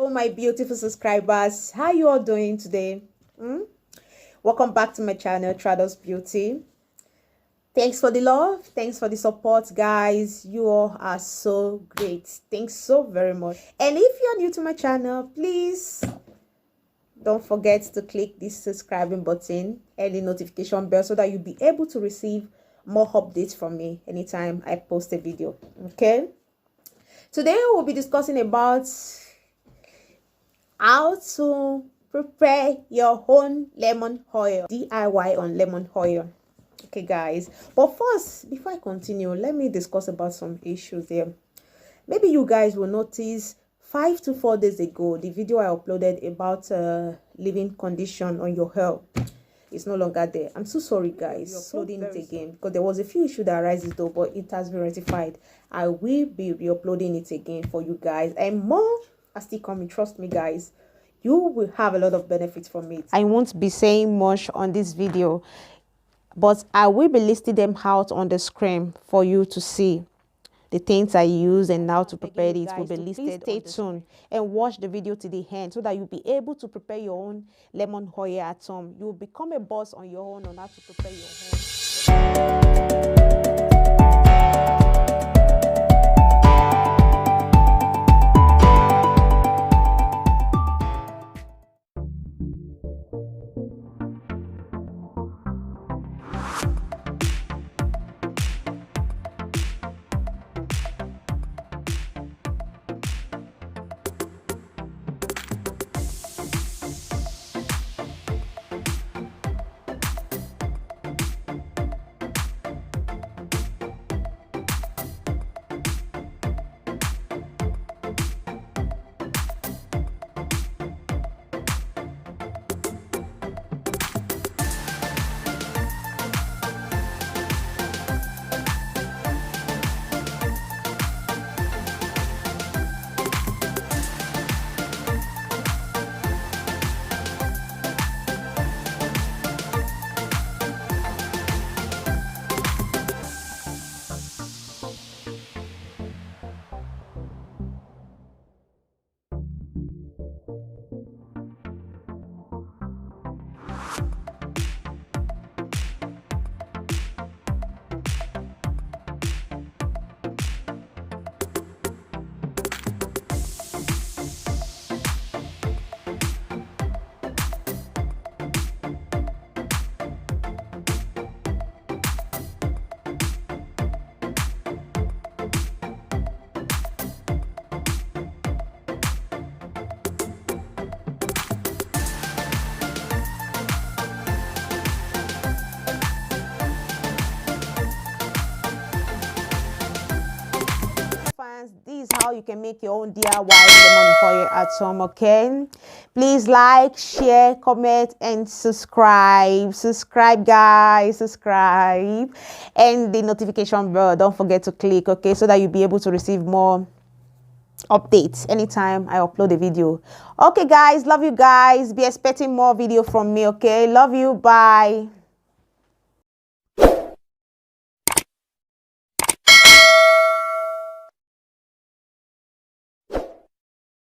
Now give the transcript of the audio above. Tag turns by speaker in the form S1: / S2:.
S1: Hello my beautiful subscribers, how you all doing today? Welcome back to my channel, Trados Beauty. Thanks for the love, thanks for the support, guys. You all are so great. Thanks so very much. And if you're new to my channel, please don't forget to click this subscribing button and the notification bell so that you'll be able to receive more updates from me anytime I post a video. Okay, today we'll be discussing about how to prepare your own lemon oil, DIY on lemon oil. Okay guys, but first, before I continue, let me discuss about some issues here. Maybe you guys will notice 5 to 4 days ago, the video I uploaded about living condition on your hair is no longer there. I'm so sorry guys, uploading it again because there was a few issues that arises though, but it has been rectified. I will be re-uploading it again for you guys, and more are still coming. Trust me guys, you will have a lot of benefits from it. I won't be saying much on this video, but I will be listing them out on the screen for you to see. The things I use and how to prepare it will be listed. Stay tuned and watch the video to the end so that you'll be able to prepare your own lemon oil at home. You'll become a boss on your own on how to prepare your own. This is how you can make your own DIY lemon oil at home. Okay, please like, share, comment, and subscribe. Subscribe guys, subscribe, and the notification bell, don't forget to click, okay, so that you'll be able to receive more updates anytime I upload a video. Okay guys, love you guys, be expecting more video from me. Okay, love you, bye.